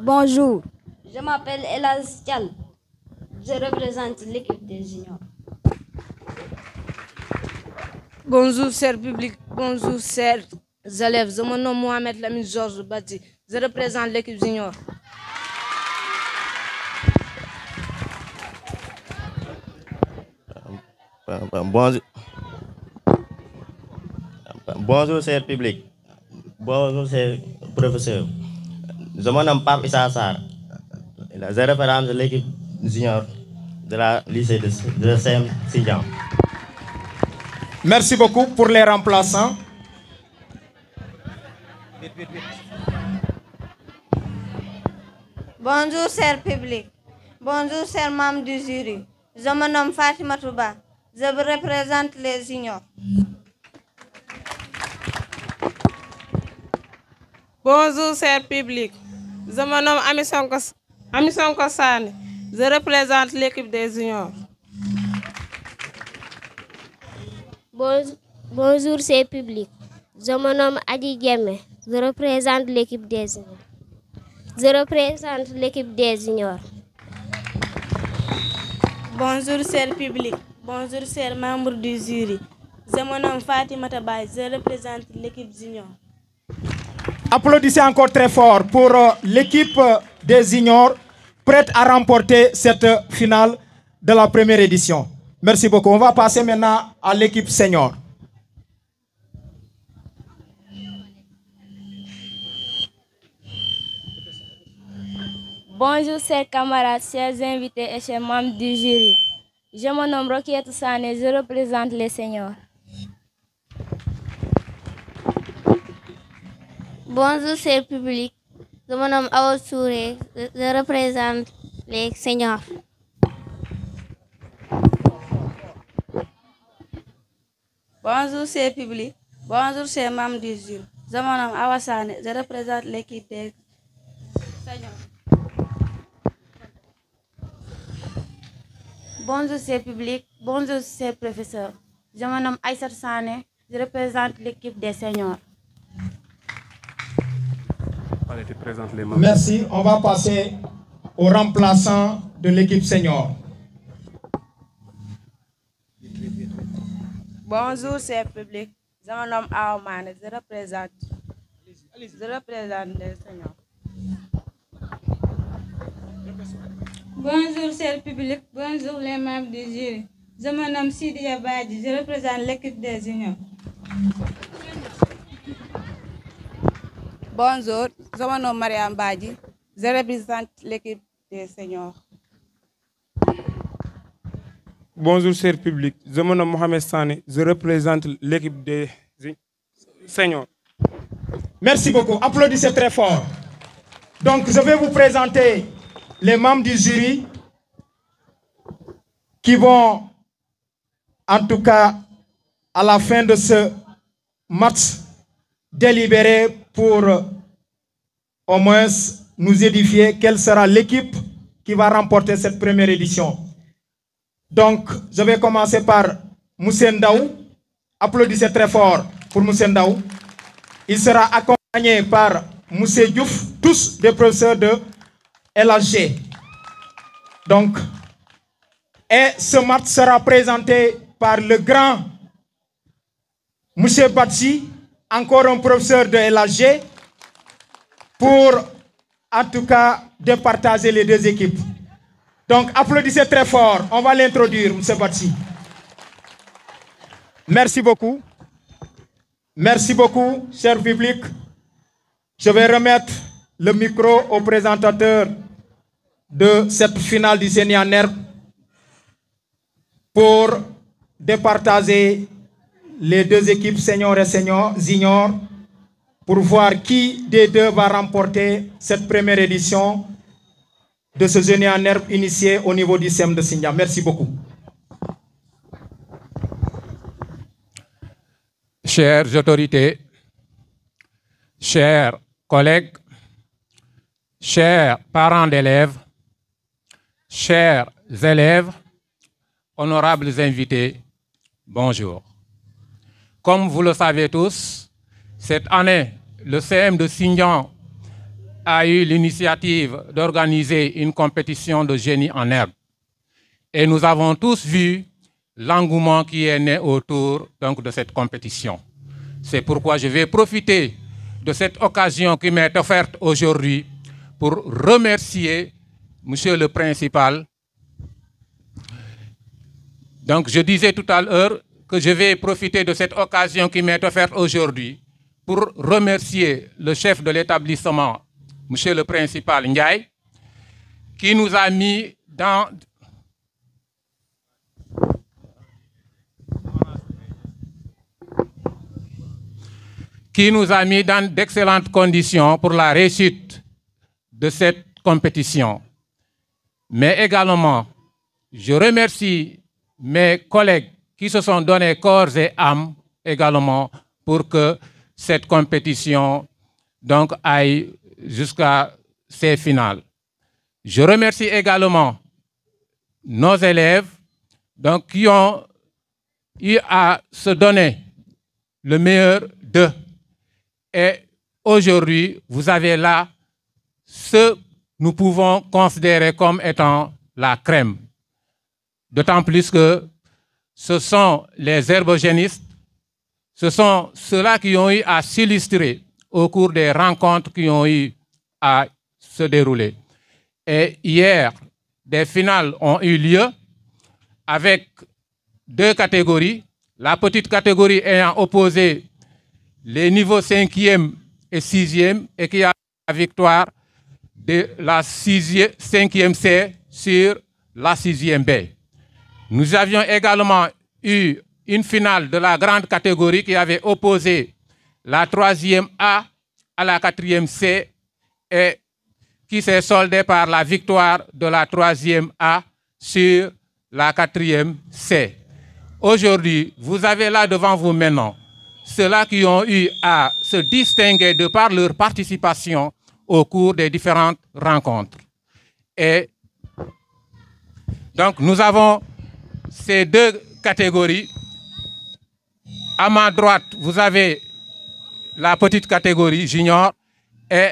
Bonjour. Je m'appelle Elaz Tial. Je représente l'équipe des juniors. Bonjour, cher public. Bonjour, chers élèves. Je me nomme Mohamed Lamine Georges Bati. Je représente l'équipe junior. Bonjour, cher public. Bonjour, cher professeur. Je me nomme Pape Issa Sarr. Je représente l'équipe junior de la lycée de CM Sindian. Merci beaucoup pour les remplaçants. Bonjour, cher public. Bonjour, chers membres du jury. Je me nomme Fatima Touba. Je représente les juniors. Bonjour, cher public. Je me nomme Amisson Kossani. Je représente l'équipe des juniors. Bonjour, cher public. Je me nomme Adi Diémé. Je représente l'équipe des juniors. Je représente l'équipe des juniors. Bonjour, cher public. Bonjour, chers membres du jury. Je me nomme Fatima Tabaye. Je représente l'équipe junior. Applaudissez encore très fort pour l'équipe des juniors prête à remporter cette finale de la première édition. Merci beaucoup. On va passer maintenant à l'équipe senior. Bonjour, chers camarades, chers invités et chers membres du jury. Je me nomme Rokiatou Sané, je représente les seniors. Bonjour, cher public. Je me nomme Awa Souré. Je représente les seniors. Bonjour, cher public. Bonjour, chers membres du jury. Je me nomme Awa Sané. Je représente l'équipe des seniors. Bonjour, cher public. Bonjour, cher professeur. Je me nomme Aïssat Sané. Je représente l'équipe des seniors. Merci. On va passer aux remplaçants de l'équipe senior. Bonjour, cher public. Je me nomme Aoumane. Je représente les seniors. Bonjour, cher public. Bonjour, les membres du jury. Je me nomme Sidia Badji. Je représente l'équipe des juniors. Bonjour, je me nomme Mariam Badji. Je représente l'équipe des seniors. Bonjour, cher public. Je me nomme Mohamed Sani. Je représente l'équipe des seniors. Merci beaucoup. Applaudissez très fort. Donc, je vais vous présenter les membres du jury qui vont, en tout cas, à la fin de ce match, délibérer pour au moins nous édifier quelle sera l'équipe qui va remporter cette première édition. Donc, je vais commencer par Moussé Ndaou. Applaudissez très fort pour Moussé Ndaou. Il sera accompagné par Moussé Diouf, tous des professeurs de LHG. Donc, et ce match sera présenté par le grand Moussé Batsi, encore un professeur de LHG, pour en tout cas départager les deux équipes. Donc, applaudissez très fort. On va l'introduire, M. Batsi. Merci beaucoup. Merci beaucoup, cher public. Je vais remettre le micro au présentateur de cette finale du Sénégal en herbe pour départager les deux équipes seniors et juniors pour voir qui des deux va remporter cette première édition de ce génie en herbe initié au niveau du CEM de Sindia. Merci beaucoup. Chères autorités, chers collègues, chers parents d'élèves, chers élèves, honorables invités, bonjour. Comme vous le savez tous, cette année, le CM de Sindian a eu l'initiative d'organiser une compétition de génie en herbe. Et nous avons tous vu l'engouement qui est né autour donc, de cette compétition. C'est pourquoi je vais profiter de cette occasion qui m'est offerte aujourd'hui pour remercier Monsieur le Principal. Donc, je disais tout à l'heure que je vais profiter de cette occasion qui m'est offerte aujourd'hui pour remercier le chef de l'établissement, Monsieur le Principal Ndiaye, qui nous a mis dans d'excellentes conditions pour la réussite de cette compétition. Mais également, je remercie mes collègues qui se sont donnés corps et âme également pour que cette compétition donc, aille jusqu'à ses finales. Je remercie également nos élèves donc, qui ont eu à se donner le meilleur d'eux. Et aujourd'hui, vous avez là ce que nous pouvons considérer comme étant la crème. D'autant plus que ce sont les herbogénistes, ce sont ceux-là qui ont eu à s'illustrer au cours des rencontres qui ont eu à se dérouler. Et hier, des finales ont eu lieu avec 2 catégories. La petite catégorie ayant opposé les niveaux 5e et 6e et qui a la victoire de la 5e C sur la 6e B. Nous avions également eu une finale de la grande catégorie qui avait opposé la 3e A à la 4e C et qui s'est soldée par la victoire de la 3e A sur la 4e C. Aujourd'hui, vous avez là devant vous maintenant ceux-là qui ont eu à se distinguer de par leur participation au cours des différentes rencontres. Et donc, nous avons ces 2 catégories. À ma droite, vous avez la petite catégorie junior et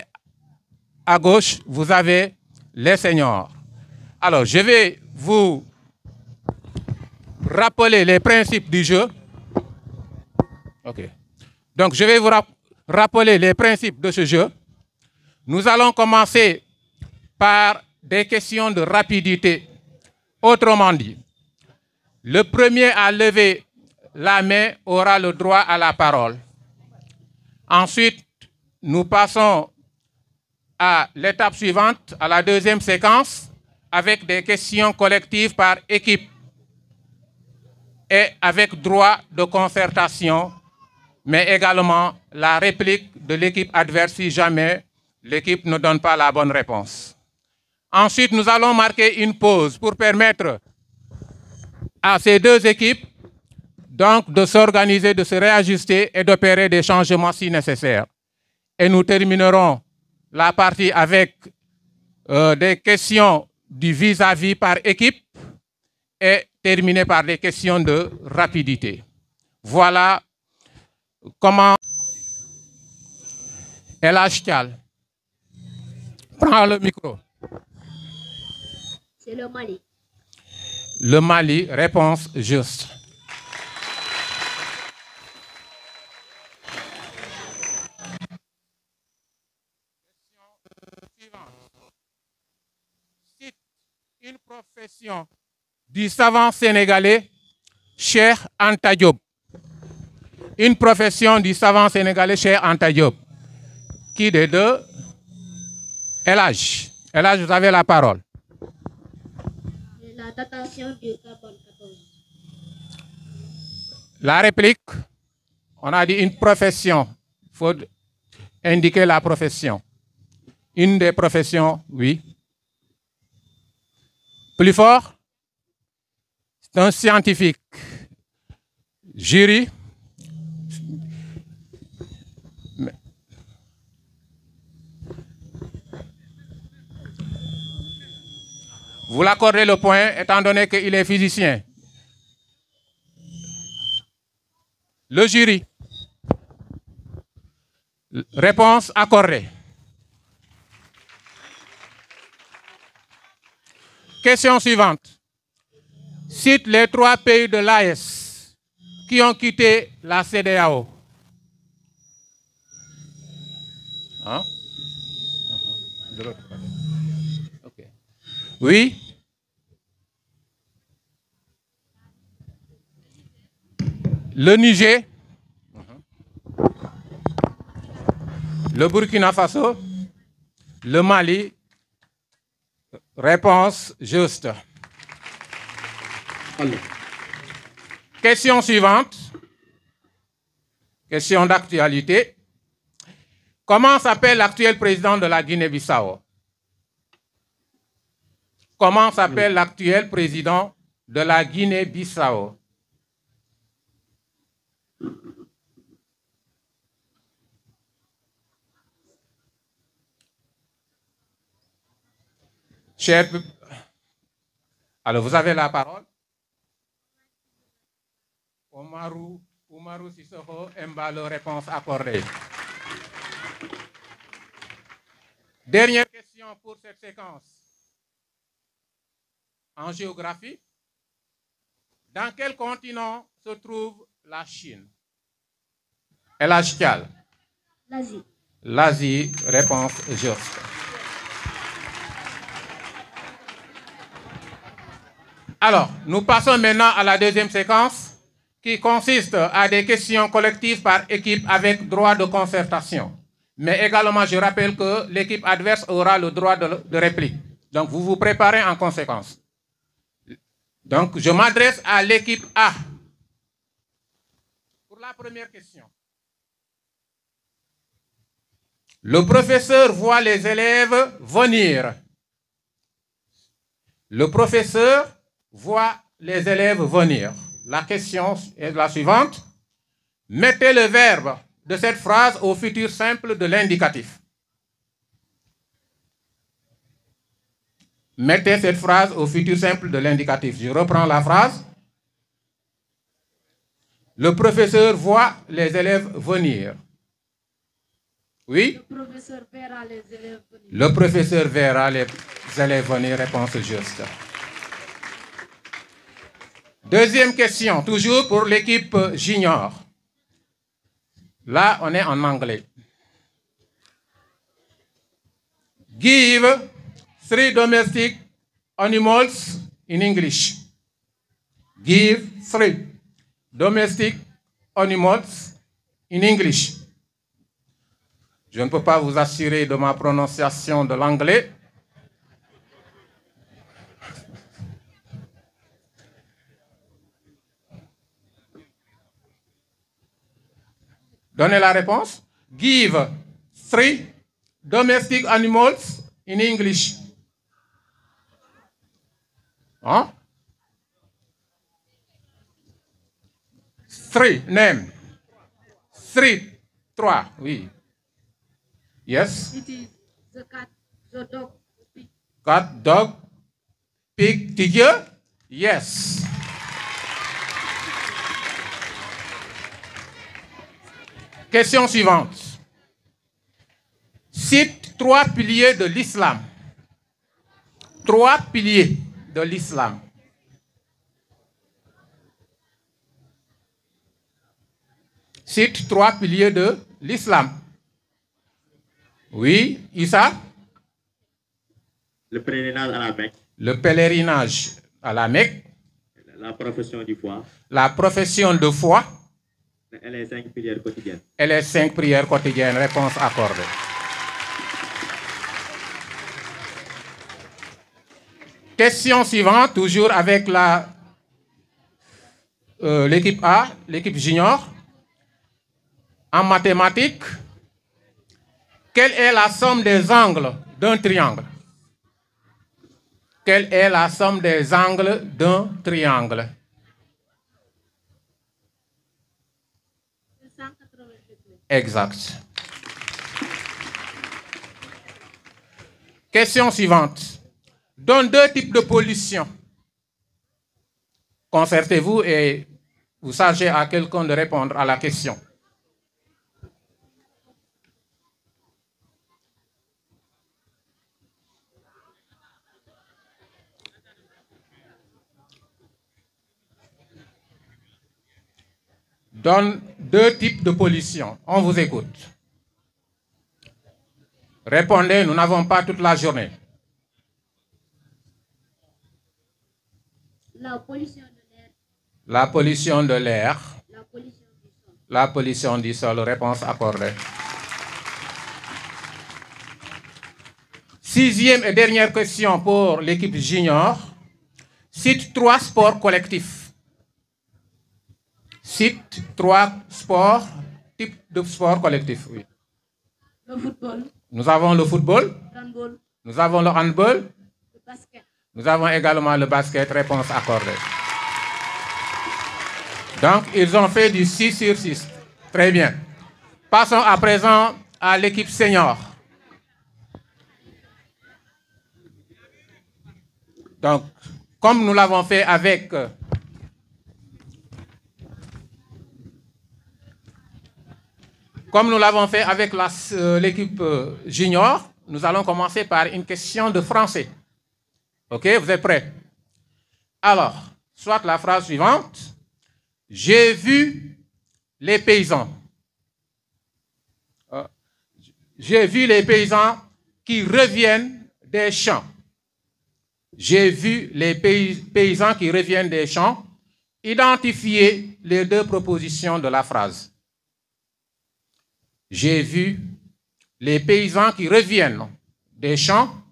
à gauche, vous avez les seniors. Alors, je vais vous rappeler les principes du jeu. OK. Donc, je vais vous rappeler les principes de ce jeu. Nous allons commencer par des questions de rapidité. Autrement dit, le premier à lever la main aura le droit à la parole. Ensuite, nous passons à l'étape suivante, à la 2e séquence, avec des questions collectives par équipe et avec droit de concertation, mais également la réplique de l'équipe adverse si jamais l'équipe ne donne pas la bonne réponse. Ensuite, nous allons marquer une pause pour permettre à ces 2 équipes donc, de s'organiser, de se réajuster et d'opérer des changements si nécessaires. Et nous terminerons la partie avec des questions du vis-à-vis par équipe et terminer par des questions de rapidité. Voilà comment El Hadj Thial prend le micro. C'est le Mali. Le Mali, réponse juste. Cite une profession du savant sénégalais Cheikh Anta Diop. Une profession du savant sénégalais Cheikh Anta Diop. Qui des 2? El Hadj. El Hadj, vous avez la parole. La datation du carbone 14. La réplique, on a dit une profession. Il faut indiquer la profession. Une des professions, oui. Plus fort, c'est un scientifique. Jury. Vous l'accordez le point, étant donné qu'il est physicien. Le jury. Réponse accordée. Question suivante. Cite les 3 pays de l'AES qui ont quitté la CEDEAO. Hein? Okay. Oui. Le Niger, le Burkina Faso, le Mali. Réponse juste. Allez. Question suivante. Question d'actualité. Comment s'appelle l'actuel président de la Guinée-Bissau? Comment s'appelle l'actuel président de la Guinée-Bissau? Alors, vous avez la parole. Oumarou Sissoko Embalo, réponse accordée. Dernière question pour cette séquence. En géographie, dans quel continent se trouve la Chine? El Hadj Thial. L'Asie. L'Asie, réponse juste. Alors, nous passons maintenant à la deuxième séquence qui consiste à des questions collectives par équipe avec droit de concertation. Mais également, je rappelle que l'équipe adverse aura le droit de réplique. Donc, vous vous préparez en conséquence. Donc, je m'adresse à l'équipe A. Pour la première question. Le professeur voit les élèves venir. Le professeur voit les élèves venir. La question est la suivante. Mettez le verbe de cette phrase au futur simple de l'indicatif. Mettez cette phrase au futur simple de l'indicatif. Je reprends la phrase. Le professeur voit les élèves venir. Oui? Le professeur verra les élèves venir. Le professeur verra les élèves venir. Réponse juste. Deuxième question, toujours pour l'équipe junior. Là, on est en anglais. Give 3 domestic animals in English. Give 3 domestic animals in English. Je ne peux pas vous assurer de ma prononciation de l'anglais. Donnez la réponse. Give 3 domestic animals in English. Hein? 3, name. 3, oui. Yes? It is the cat, the dog, pig. Cat, dog, pig, tiger? Yes. Question suivante. Cite 3 piliers de l'islam. 3 piliers de l'islam. Cite 3 piliers de l'islam. Oui, Issa? Le pèlerinage à la Mecque. Le pèlerinage à la Mecque. La profession du foi. La profession de foi. Et les 5 prières quotidiennes. Et les 5 prières quotidiennes. Réponse accordée. Question suivante, toujours avec l'équipe A, l'équipe junior. En mathématiques, quelle est la somme des angles d'un triangle? Quelle est la somme des angles d'un triangle? 180 degrés. Exact. Question suivante. Donne 2 types de pollution. Concertez-vous et vous chargez à quelqu'un de répondre à la question. donne 2 types de pollution. On vous écoute. Répondez, nous n'avons pas toute la journée. La pollution de l'air. La pollution de l'air. La pollution du sol. La pollution du sol. Réponse accordée. 6e et dernière question pour l'équipe junior. Cite 3 sports collectifs. Cite 3 sports, types de sports collectifs. Oui. Le football. Nous avons le football. Handball. Nous avons le handball. Le basket. Nous avons également le basket. Réponse accordée. Donc, ils ont fait du 6 sur 6. Très bien. Passons à présent à l'équipe senior. Donc, comme nous l'avons fait avec l'équipe junior, nous allons commencer par une question de français. OK, vous êtes prêts? Alors, soit la phrase suivante. J'ai vu les paysans. J'ai vu les paysans qui reviennent des champs. J'ai vu les paysans qui reviennent des champs. Identifiez les 2 propositions de la phrase. J'ai vu les paysans qui reviennent des champs.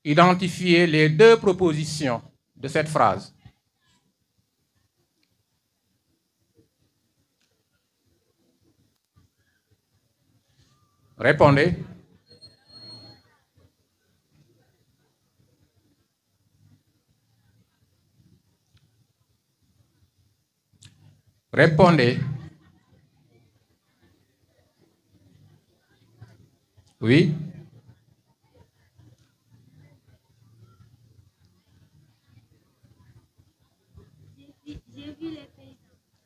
Identifiez les 2 propositions de cette phrase. Répondez. Répondez. Oui.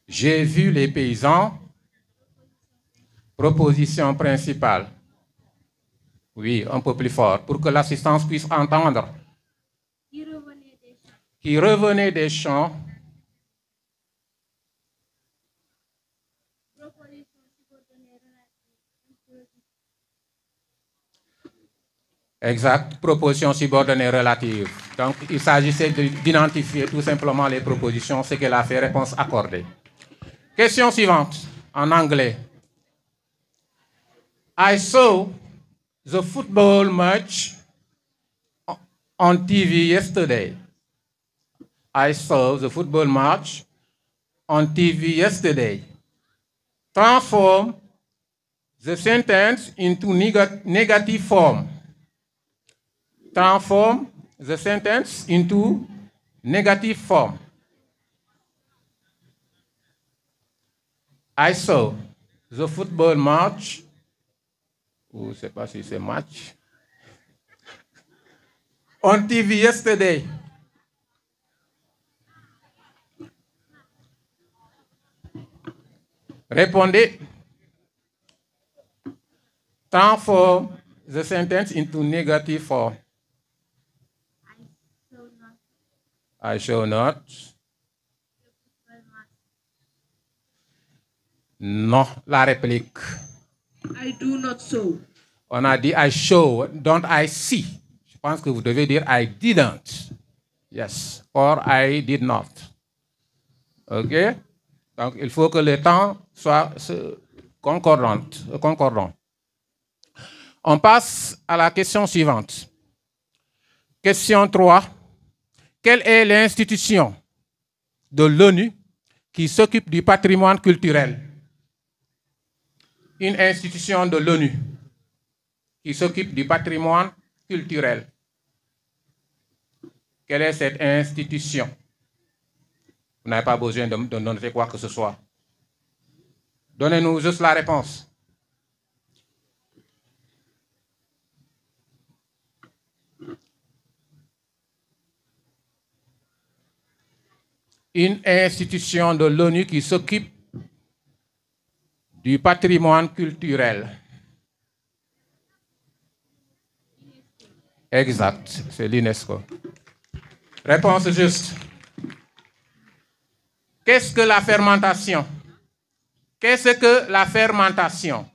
J'ai vu les paysans. Proposition principale. Oui, un peu plus fort, pour que l'assistance puisse entendre. Qui revenait des champs. Exact, proposition subordonnée relative. Donc, il s'agissait d'identifier tout simplement les propositions, ce qu'elle a fait, réponse accordée. Question suivante, en anglais. I saw the football match on TV yesterday. I saw the football match on TV yesterday. Transform the sentence into negative form. Transform the sentence into negative form. I saw the football match. Je ne sais pas si c'est match. On TV yesterday. Répondez. Transform the sentence into negative form. I shall not. Non, la réplique. I do not show. On a dit I show, don't I see. Je pense que vous devez dire I didn't. Yes, or I did not. OK? Donc, il faut que le temps soit concordant. On passe à la question suivante. Question 3. Quelle est l'institution de l'ONU qui s'occupe du patrimoine culturel? Une institution de l'ONU qui s'occupe du patrimoine culturel. Quelle est cette institution? Vous n'avez pas besoin de noter quoi que ce soit. Donnez-nous juste la réponse. Une institution de l'ONU qui s'occupe du patrimoine culturel. Exact, c'est l'UNESCO. Réponse juste. Qu'est-ce que la fermentation? Qu'est-ce que la fermentation?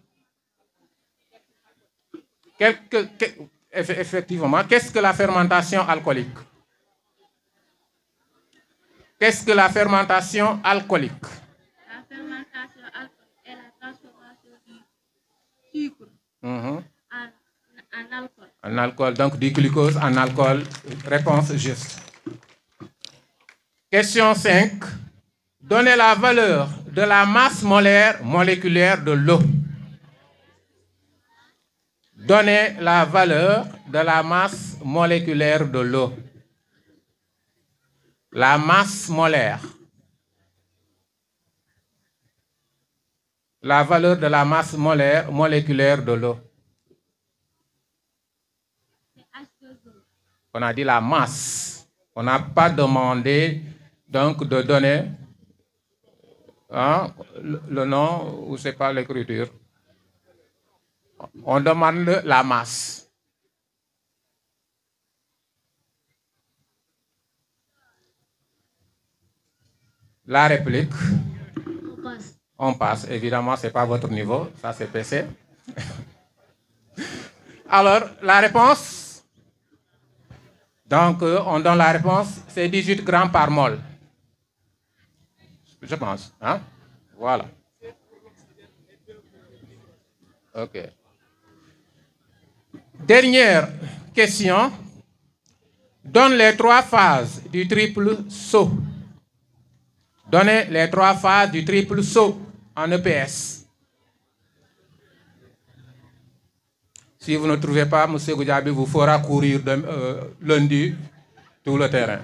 Effectivement, qu'est-ce que la fermentation alcoolique? Qu'est-ce que la fermentation alcoolique? La fermentation alcoolique est la transformation du sucre en alcool. En alcool, donc du glucose en alcool. Réponse juste. Question 5. Donnez la valeur de la masse molaire moléculaire de l'eau. Donnez la valeur de la masse moléculaire de l'eau. La masse molaire. La valeur de la masse molaire moléculaire de l'eau. On a dit la masse. On n'a pas demandé donc de donner le nom ou c'est pas l'écriture. On demande la masse. La réplique. On passe. Évidemment, ce n'est pas votre niveau. Ça, c'est PC. Alors, la réponse. Donc, on donne la réponse. C'est 18 grammes par mol. Je pense. Hein? Voilà. OK. Dernière question. Donne les 3 phases du triple saut. Donnez les 3 phases du triple saut en EPS. Si vous ne trouvez pas, M. Goudiaby vous fera courir lundi tout le terrain.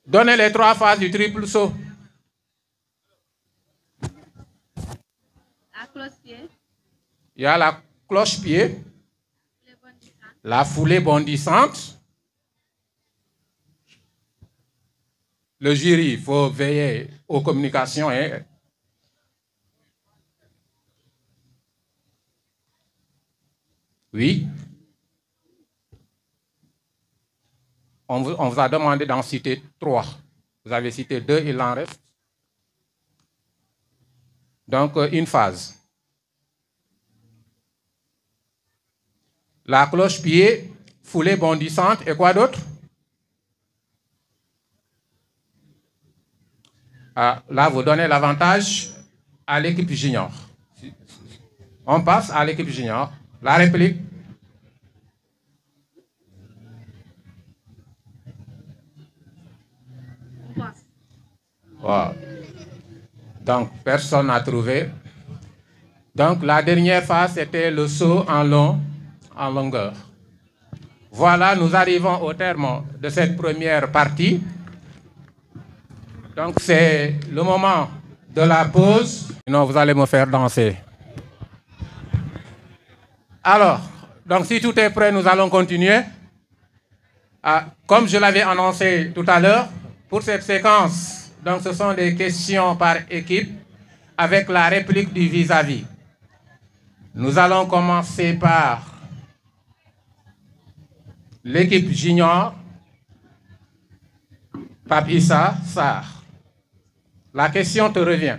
Donnez les 3 phases du triple saut. La cloche-pied. Il y a la cloche-pied, la foulée bondissante. Le jury, il faut veiller aux communications. Hein. Oui. On vous a demandé d'en citer 3. Vous avez cité 2, il en reste. Donc, une phase. La cloche-pied, foulée bondissante et quoi d'autre? Là, vous donnez l'avantage à l'équipe junior. On passe à l'équipe junior. La réplique. Wow. Donc, personne n'a trouvé. Donc, la dernière phase, c'était le saut en longueur. Voilà, nous arrivons au terme de cette première partie. Donc, c'est le moment de la pause. Sinon, vous allez me faire danser. Alors, donc si tout est prêt, nous allons continuer. Comme je l'avais annoncé tout à l'heure, pour cette séquence, donc ce sont des questions par équipe avec la réplique du vis-à-vis. Nous allons commencer par l'équipe junior, Pape Issa Sarr. La question te revient.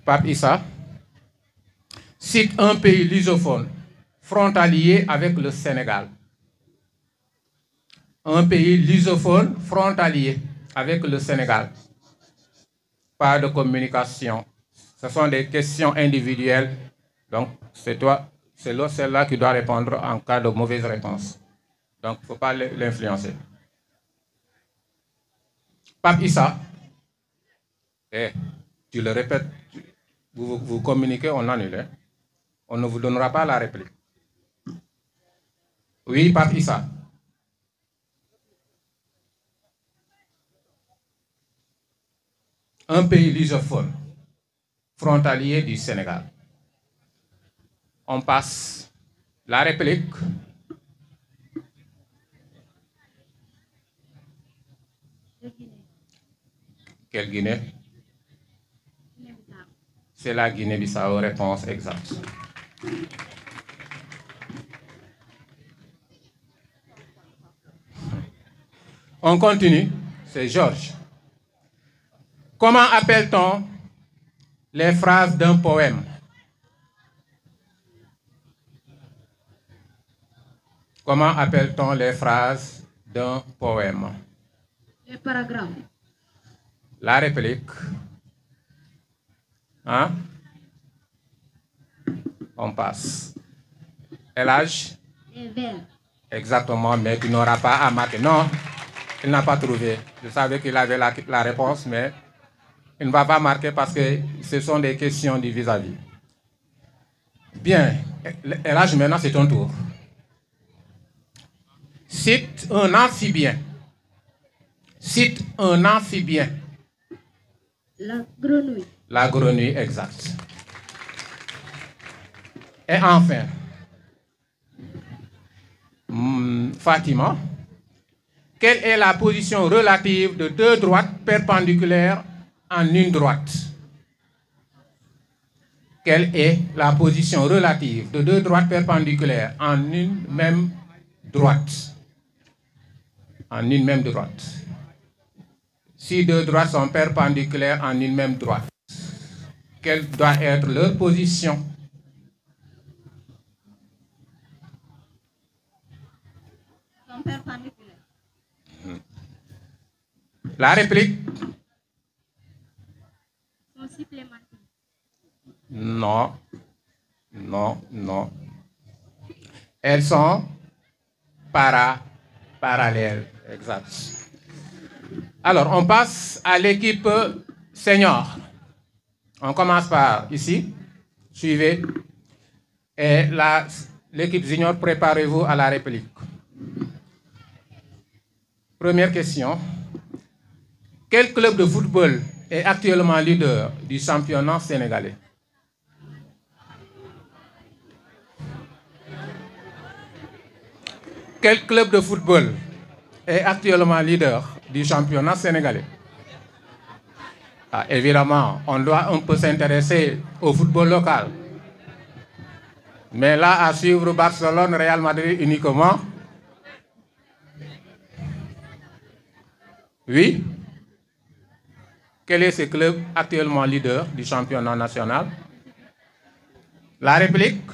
Pape Issa, cite un pays lusophone frontalier avec le Sénégal. Un pays lusophone frontalier avec le Sénégal. Pas de communication. Ce sont des questions individuelles. Donc, c'est toi, c'est celle-là qui doit répondre en cas de mauvaise réponse. Donc, il ne faut pas l'influencer. Pape Issa, tu le répètes, vous communiquez, on annule. Hein? On ne vous donnera pas la réplique. Oui, Pape Issa. Un pays lusophone, frontalier du Sénégal. On passe la réplique. Quelle Guinée? C'est la Guinée-Bissau, réponse exacte. On continue, c'est Georges. Comment appelle-t-on les phrases d'un poème? Comment appelle-t-on les phrases d'un poème? Les paragraphes. La réplique. Hein? On passe. Et l'âge? Les vers. Exactement, mais tu n'auras pas à marquer. Non, il n'a pas trouvé. Je savais qu'il avait la réponse, mais il ne va pas marquer parce que ce sont des questions du vis-à-vis. Bien, et l'âge maintenant c'est ton tour. Cite un amphibien. Cite un amphibien. La grenouille. La grenouille, exact. Et enfin, Fatima, quelle est la position relative de deux droites perpendiculaires en une droite? Quelle est la position relative de deux droites perpendiculaires en une même droite? En une même droite. Si deux droites sont perpendiculaires en une même droite, quelle doit être leur position? Sont perpendiculaires. La réplique? Sont supplémentaires. Non, non, non. Elles sont parallèles, exact. Alors, on passe à l'équipe senior. On commence par ici. Suivez. Et l'équipe junior, préparez-vous à la réplique. Première question. Quel club de football est actuellement leader du championnat sénégalais? Quel club de football est actuellement leader du championnat sénégalais? Ah, évidemment, on doit un peu s'intéresser au football local. Mais là, à suivre Barcelone, Real Madrid uniquement. Oui. Quel est ce club actuellement leader du championnat national? La réplique?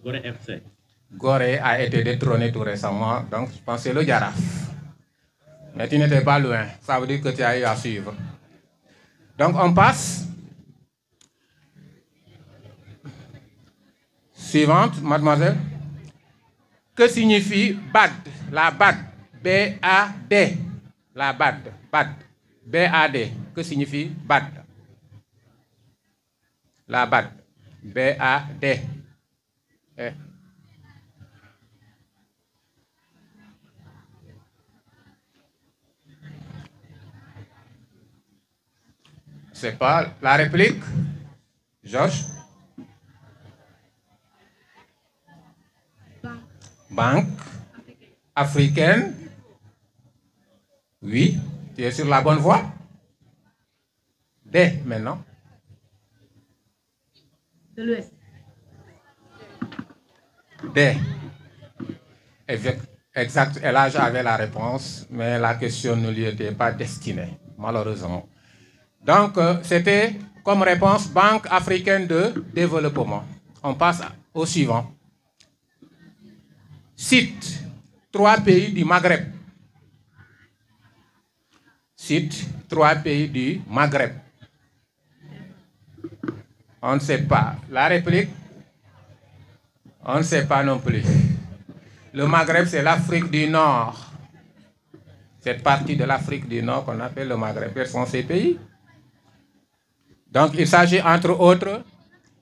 Gorée FC. Gorée a été détrôné tout récemment, donc je pense que c'est le Jaraaf. Mais tu n'étais pas loin, ça veut dire que tu as eu à suivre. Donc on passe. Suivante, mademoiselle. Que signifie BAD? La BAD. B-A-D. La BAD. BAD. B-A-D. Que signifie BAD? La BAD. B-A-D. C'est pas la réplique? Georges? Banque africaine. Oui, tu es sur la bonne voie. D maintenant. De l'Ouest. D. Exact. Et là, j'avais la réponse, mais la question ne lui était pas destinée, malheureusement. Donc, c'était comme réponse Banque africaine de développement. On passe au suivant. Cite 3 pays du Maghreb. Cite 3 pays du Maghreb. On ne sait pas. La réplique? On ne sait pas non plus. Le Maghreb, c'est l'Afrique du Nord. Cette partie de l'Afrique du Nord qu'on appelle le Maghreb. Quels sont ces pays? Donc, il s'agit entre autres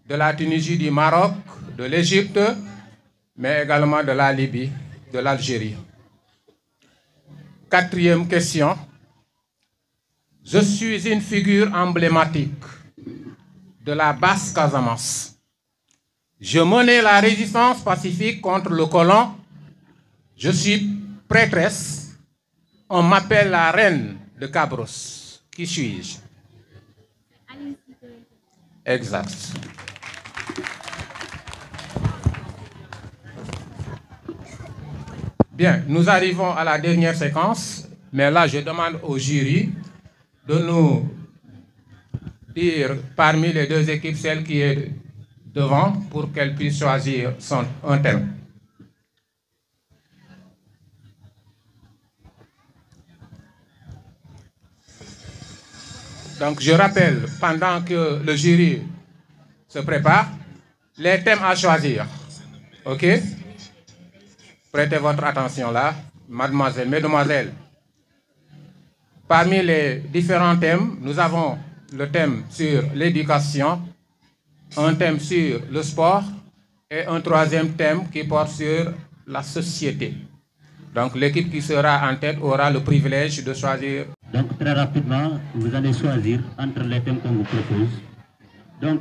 de la Tunisie, du Maroc, de l'Égypte, mais également de la Libye, de l'Algérie. 4e question. Je suis une figure emblématique de la Basse-Casamance. Je menais la résistance pacifique contre le colon. Je suis prêtresse. On m'appelle la reine de Cabros. Qui suis-je? Exact. Bien, nous arrivons à la dernière séquence, mais là, je demande au jury de nous dire parmi les deux équipes celle qui est devant pour qu'elle puisse choisir un thème. Donc, je rappelle, pendant que le jury se prépare, les thèmes à choisir. OK? Prêtez votre attention là, mademoiselle, mesdemoiselles. Parmi les différents thèmes, nous avons le thème sur l'éducation, un thème sur le sport et un troisième thème qui porte sur la société. Donc, l'équipe qui sera en tête aura le privilège de choisir. Donc, très rapidement, vous allez choisir entre les thèmes qu'on vous propose. Donc,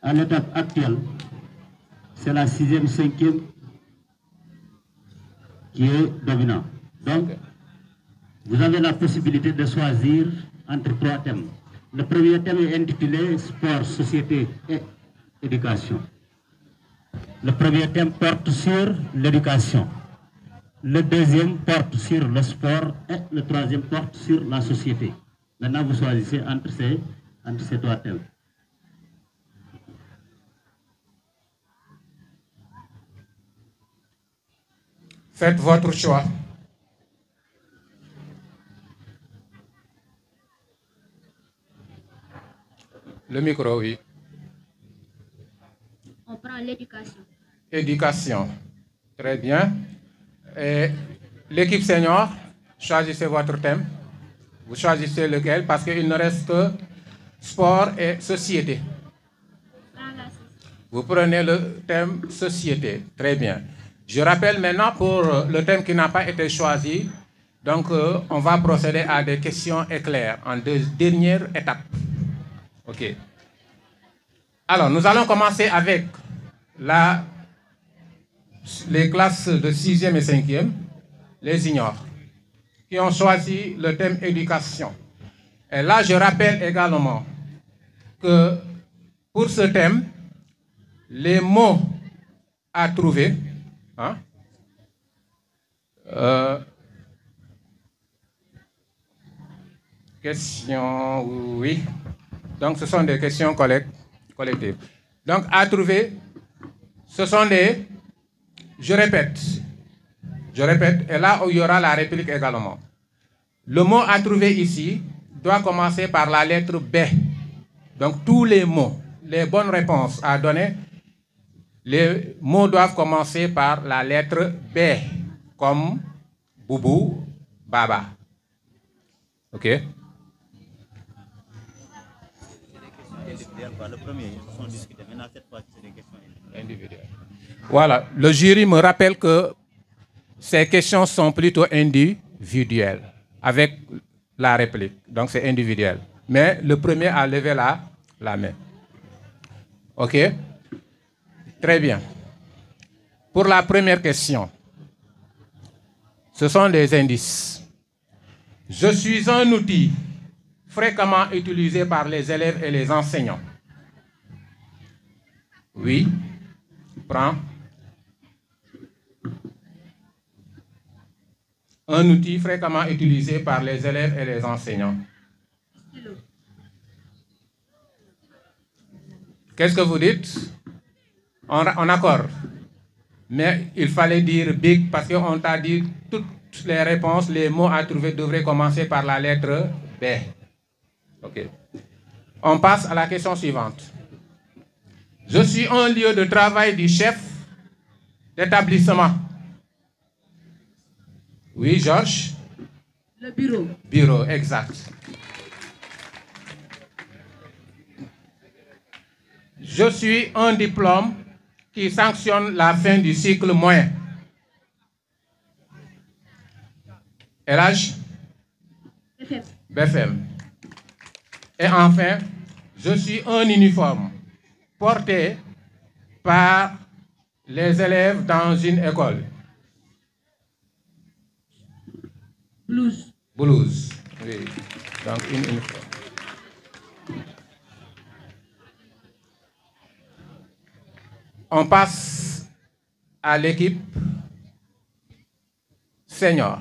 à l'étape actuelle, c'est la 6e, 5e qui est dominant. Donc, vous avez la possibilité de choisir entre 3 thèmes. Le premier thème est intitulé Sport, Société et Éducation. Le premier thème porte sur l'éducation. Le deuxième porte sur le sport et le troisième porte sur la société. Maintenant, vous choisissez entre ces 3 thèmes. Faites votre choix. Le micro, oui. On prend l'éducation. Éducation. Très bien. Et l'équipe senior, choisissez votre thème. Vous choisissez lequel parce qu'il ne reste que sport et société. Vous prenez le thème société. Très bien. Je rappelle maintenant pour le thème qui n'a pas été choisi. Donc, on va procéder à des questions éclairs en dernière étape. OK. Alors, nous allons commencer avec les classes de 6e et 5e, les juniors, qui ont choisi le thème éducation. Et là, je rappelle également que pour ce thème, les mots à trouver, hein, questions, oui. Donc, ce sont des questions collectives. Donc, à trouver, ce sont des... Je répète, et là où il y aura la réplique également. Le mot à trouver ici doit commencer par la lettre B. Donc, tous les mots, les bonnes réponses à donner, les mots doivent commencer par la lettre B, comme Boubou, Baba. OK? Le premier, ils sont discutés. Maintenant, cette fois, c'est des questions individuelles. Voilà, le jury me rappelle que ces questions sont plutôt individuelles, avec la réplique. Donc, c'est individuel. Mais le premier a levé la main. OK? Très bien. Pour la première question, ce sont des indices. Je suis un outil fréquemment utilisé par les élèves et les enseignants. Oui. Prends. Un outil fréquemment utilisé par les élèves et les enseignants. Qu'est-ce que vous dites? On accorde. Mais il fallait dire big parce qu'on t'a dit toutes les réponses, les mots à trouver devraient commencer par la lettre B. OK. On passe à la question suivante. Je suis un lieu de travail du chef d'établissement. Oui, Georges? Le bureau. Bureau, exact. Je suis un diplôme qui sanctionne la fin du cycle moyen. LH? BFM. BFM. Et enfin, je suis un uniforme porté par les élèves dans une école. Blouse. Blouse, oui. Donc, une uniforme. On passe à l'équipe senior.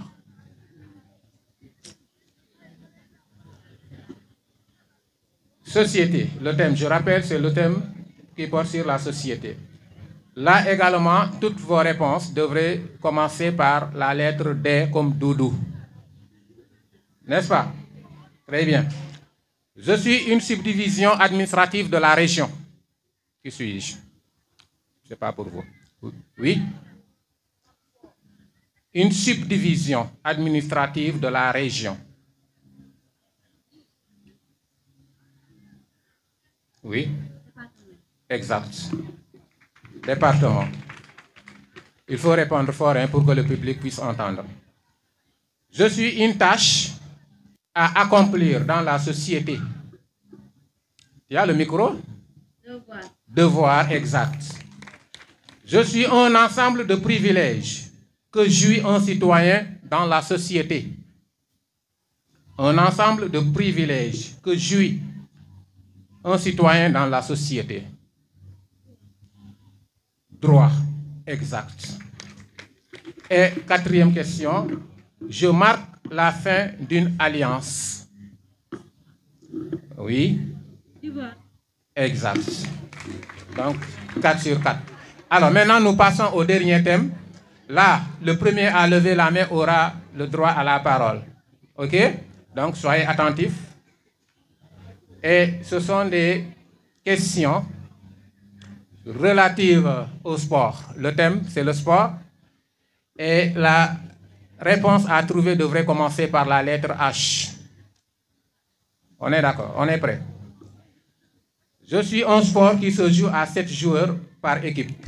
Société, le thème, je rappelle, c'est le thème qui porte sur la société. Là également, toutes vos réponses devraient commencer par la lettre D comme doudou. N'est-ce pas? Très bien. Je suis une subdivision administrative de la région. Qui suis-je? Ce n'est pas pour vous. Oui? Une subdivision administrative de la région. Oui? Exact. Département. Il faut répondre fort pour que le public puisse entendre. Je suis une tâche à accomplir dans la société. Il y a le micro? Devoir. Devoir, exact. Je suis un ensemble de privilèges que jouit un citoyen dans la société. Un ensemble de privilèges que jouit un citoyen dans la société. Droit, exact. Et quatrième question, je marque la fin d'une alliance. Oui? Exact. Donc, 4 sur 4. Alors, maintenant, nous passons au dernier thème. Là, le premier à lever la main aura le droit à la parole. OK? Donc, soyez attentifs. Et ce sont des questions relatives au sport. Le thème, c'est le sport. Et la réponse à trouver devrait commencer par la lettre H. On est d'accord? On est prêt? Je suis un sport qui se joue à 7 joueurs par équipe.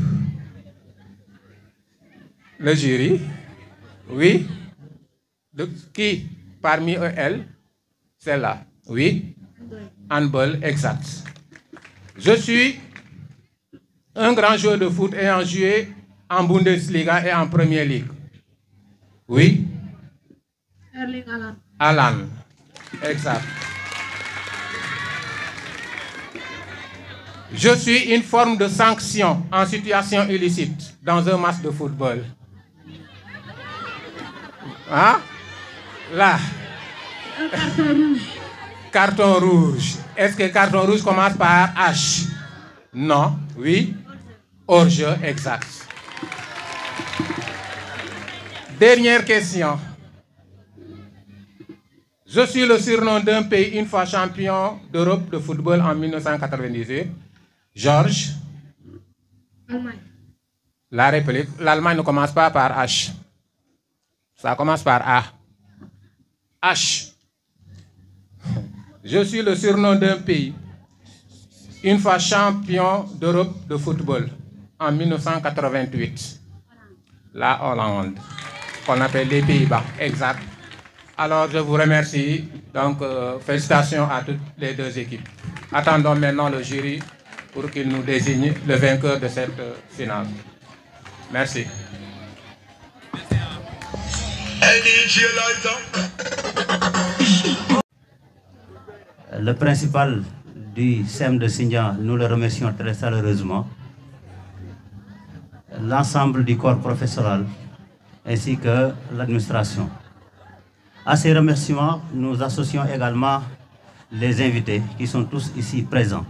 Le jury? Oui? Qui parmi eux, elle? Celle-là? Oui? Handball, exact. Je suis un grand joueur de foot ayant joué en Bundesliga et en Premier League. Oui? Erling Haaland. Haaland, exact. Je suis une forme de sanction en situation illicite dans un match de football. Hein? Là. Un carton rouge. Carton rouge. Est-ce que carton rouge commence par H? Non. Oui? Hors-jeu, exact. Dernière question. Je suis le surnom d'un pays une fois champion d'Europe de football en 1998. Georges? Allemagne. La République. L'Allemagne ne commence pas par H. Ça commence par A. H. Je suis le surnom d'un pays une fois champion d'Europe de football en 1988. La Hollande, qu'on appelle les Pays-Bas. Exact. Alors, je vous remercie. Donc, félicitations à toutes les deux équipes. Attendons maintenant le jury pour qu'il nous désigne le vainqueur de cette finale. Merci. Le principal du SEM de Sindian, nous le remercions très chaleureusement. L'ensemble du corps professoral ainsi que l'administration. À ces remerciements, nous associons également les invités qui sont tous ici présents.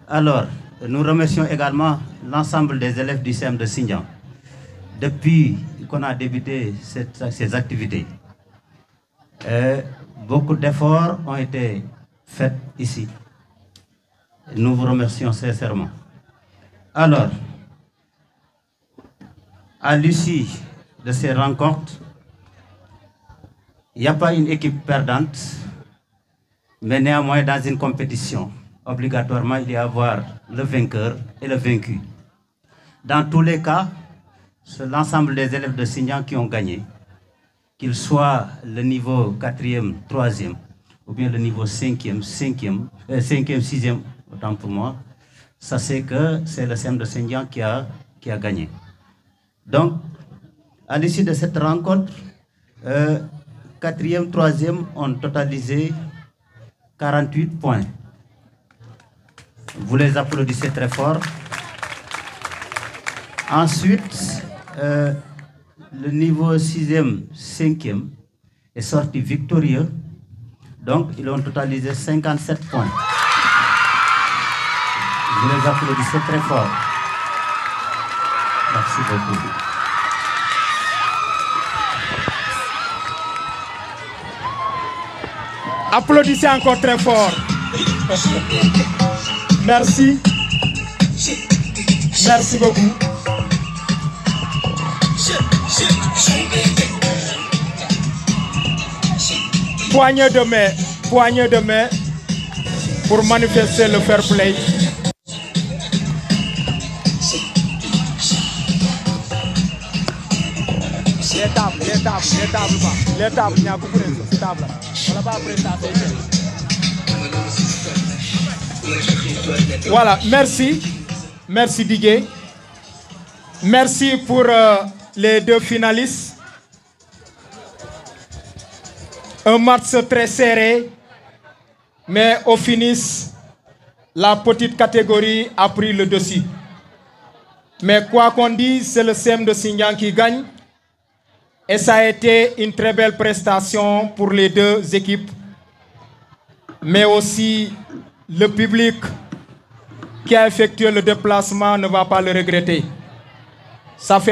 Alors, nous remercions également l'ensemble des élèves du SEM de Sindian. Depuis qu'on a débuté ces activités, beaucoup d'efforts ont été faits ici. Nous vous remercions sincèrement. Alors, à l'issue de ces rencontres, il n'y a pas une équipe perdante, mais néanmoins dans une compétition, obligatoirement il y a avoir le vainqueur et le vaincu. Dans tous les cas, c'est l'ensemble des élèves de Sindian qui ont gagné, qu'ils soient le niveau 4e, 3e, ou bien le niveau 5e, 6e, autant pour moi. Ça c'est que c'est le SEM de Sindian qui a gagné. Donc, à l'issue de cette rencontre, 4e, 3e ont totalisé 48 points. Vous les applaudissez très fort. Ensuite, le niveau 6e, 5e est sorti victorieux. Donc, ils ont totalisé 57 points. Je les applaudis très fort. Merci beaucoup. Applaudissez encore très fort. Merci. Merci beaucoup. Poignée de main pour manifester le fair play. Les tables, il y a beaucoup de tables. Voilà, merci Didier. Merci pour les deux finalistes. Un match très serré, mais au finish, la petite catégorie a pris le dessus. Mais quoi qu'on dise, c'est le CM de Sindian qui gagne. Et ça a été une très belle prestation pour les deux équipes. Mais aussi le public qui a effectué le déplacement ne va pas le regretter. Ça fait